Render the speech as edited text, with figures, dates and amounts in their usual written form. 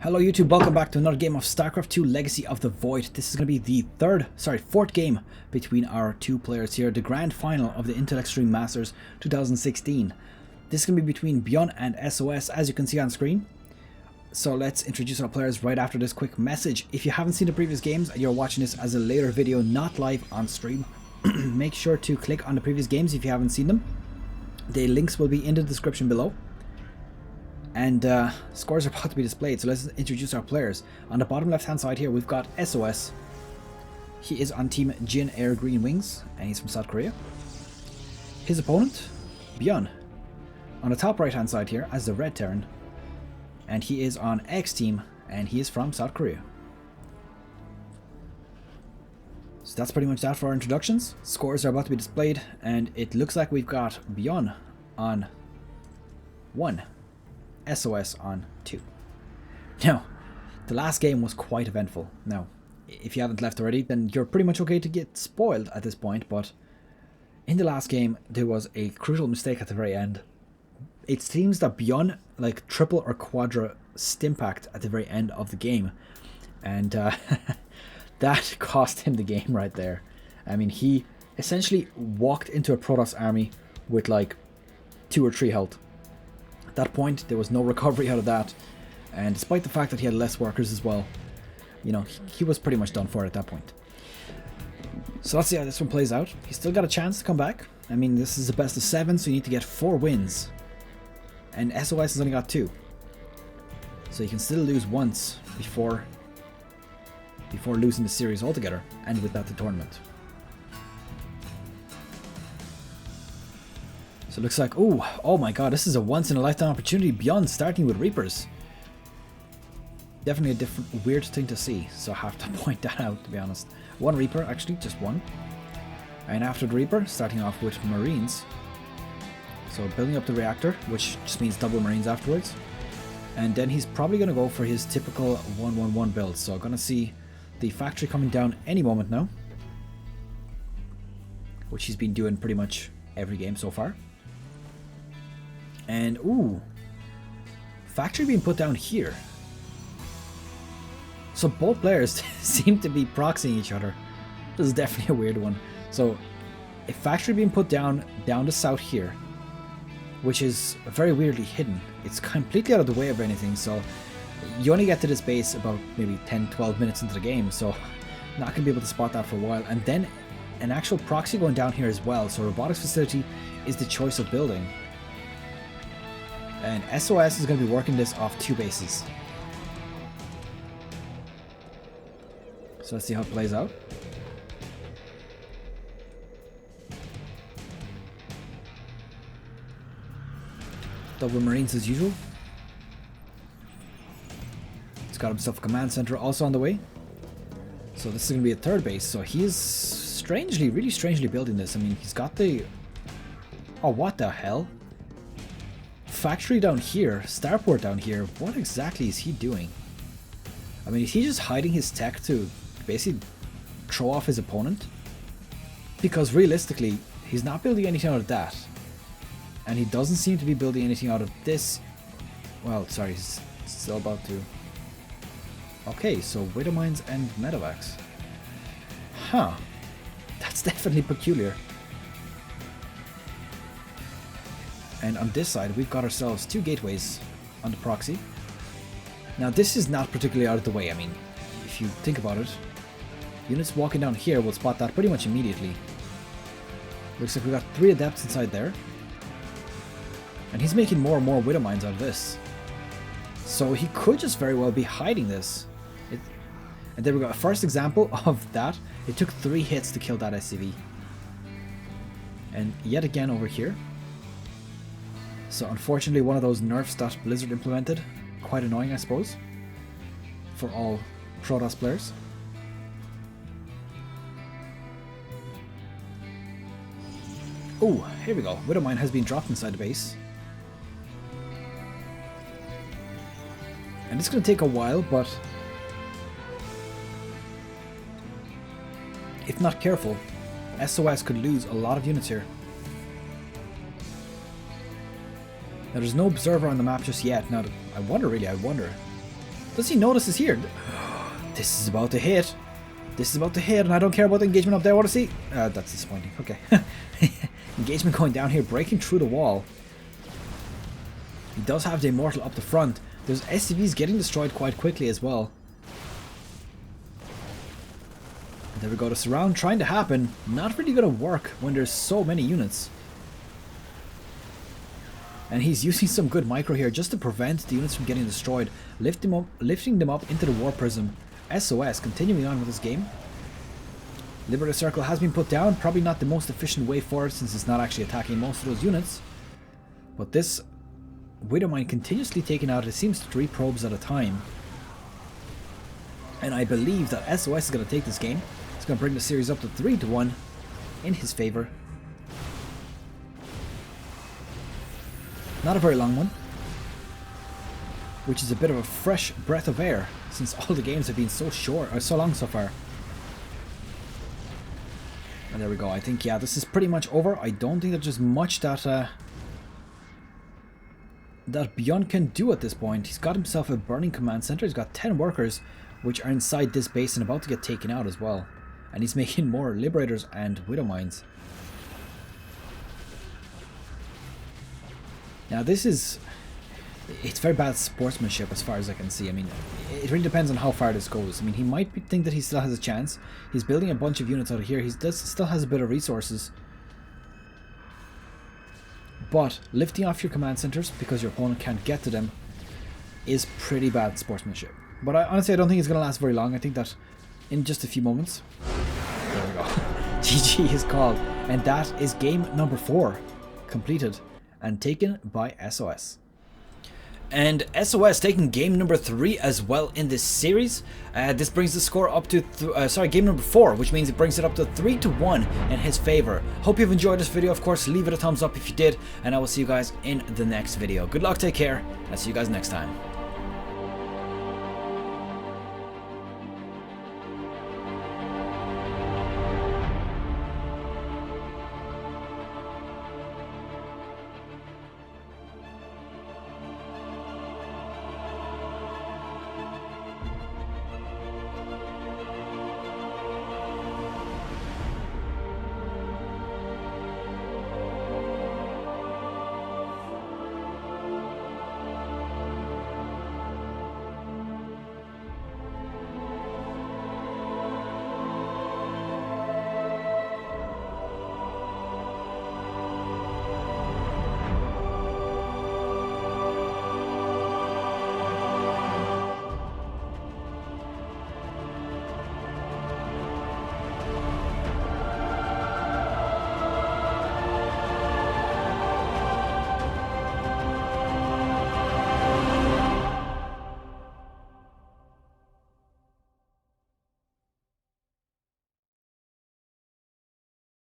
Hello YouTube, welcome back to another game of Starcraft 2 Legacy of the Void. This is going to be the fourth game between our two players here, the grand final of the Intel Extreme Masters 2016. This is going to be between ByuN and sOs, as you can see on screen. So let's introduce our players right after this quick message. If you haven't seen the previous games and you're watching this as a later video, not live on stream, make sure to click on the previous games if you haven't seen them. The links will be in the description below. And scores are about to be displayed, so let's introduce our players. On the bottom left hand side here we've got sOs. He is on team Jin Air Green Wings and he's from South Korea. His opponent, ByuN, on the top right hand side here as the red Terran, and he is on X team and he is from South Korea. So that's pretty much that for our introductions. Scores are about to be displayed and it looks like we've got ByuN on 1. sOs on 2. Now, the last game was quite eventful. Now, if you haven't left already, then you're pretty much okay to get spoiled at this point, but in the last game, there was a crucial mistake at the very end. It seems that ByuN, like, triple or quadra stimpacked at the very end of the game, and that cost him the game right there. I mean, he essentially walked into a Protoss army with, like, 2 or 3 health. At that point, there was no recovery out of that, and despite the fact that he had less workers as well, you know, he was pretty much done for at that point. So let's see how this one plays out. He's still got a chance to come back. I mean, this is the best of 7, so you need to get 4 wins, and sOs has only got 2, so you can still lose once before losing the series altogether, and with that the tournament. So it looks like, oh my god, this is a once-in-a-lifetime opportunity. ByuN starting with Reapers. Definitely a different, weird thing to see, so I have to point that out, to be honest. 1 Reaper, actually, just 1. And after the Reaper, starting off with Marines. So building up the reactor, which just means double Marines afterwards. And then he's probably going to go for his typical 1-1-1 build. So I'm going to see the factory coming down any moment now, which he's been doing pretty much every game so far. And factory being put down here. So both players seem to be proxying each other. This is definitely a weird one. So a factory being put down the south here, which is very weirdly hidden. It's completely out of the way of anything, so you only get to this base about maybe 10-12 minutes into the game, so not going to be able to spot that for a while. And then an actual proxy going down here as well, so robotics facility is the choice of building. And sOs is going to be working this off 2 bases. So let's see how it plays out. Double Marines as usual. He's got himself a command center also on the way. So this is going to be a 3rd base. So he is really strangely building this. I mean, he's got the... Oh, what the hell? Factory down here, starport down here. What exactly is he doing? I mean, is he just hiding his tech to basically throw off his opponent? Because realistically, he's not building anything out of that. And he doesn't seem to be building anything out of this. Well, sorry, he's still about to... Okay, so Widow Mines and Medevacs. Huh. That's definitely peculiar. And on this side, we've got ourselves 2 gateways on the proxy. Now, this is not particularly out of the way. I mean, if you think about it, units walking down here will spot that pretty much immediately. Looks like we've got 3 adepts inside there. And he's making more and more Widow Mines out of this. So he could just very well be hiding this. And there we go, a first example of that. It took 3 hits to kill that SCV. And yet again over here. So unfortunately one of those nerfs that Blizzard implemented. Quite annoying, I suppose, for all Protoss players. Oh, here we go. Widow Mine has been dropped inside the base. And it's going to take a while, but if not careful, sOs could lose a lot of units here. Now there's no observer on the map just yet. Now I wonder. Does he notice it's here? This is about to hit. This is about to hit, and I don't care about the engagement up there. What to see? That's disappointing. Okay. Engagement going down here, breaking through the wall. He does have the Immortal up the front. There's SCVs getting destroyed quite quickly as well. There we go, the surround trying to happen. Not really going to work when there's so many units. And he's using some good micro here just to prevent the units from getting destroyed. Lifting them up into the War Prism. SOS continuing on with this game. Liberator Circle has been put down. Probably not the most efficient way forward since it's not actually attacking most of those units. But this Widow Mine continuously taking out, it seems, 3 probes at a time. And I believe that SOS is going to take this game. It's going to bring the series up to 3-1 in his favor. Not a very long one, which is a bit of a fresh breath of air since all the games have been so short or so long so far. And there we go. I think, yeah, this is pretty much over. I don't think there's just much that that ByuN can do at this point. He's got himself a burning command center. He's got 10 workers which are inside this base and about to get taken out as well. And he's making more Liberators and Widow Mines. Now this is... it's very bad sportsmanship as far as I can see. I mean, it really depends on how far this goes. I mean, he might think that he still has a chance. He's building a bunch of units out of here. He still has a bit of resources. But lifting off your command centers because your opponent can't get to them is pretty bad sportsmanship. But honestly, I don't think it's going to last very long. I think that in just a few moments... there we go. GG is called. And that is game number 4 completed and taken by SOS. And SOS taking game number 3 as well in this series. This brings the score up to, game number 4, which means it brings it up to 3-1 in his favor. Hope you've enjoyed this video. Of course, leave it a thumbs up if you did, and I will see you guys in the next video. Good luck, take care, and I'll see you guys next time.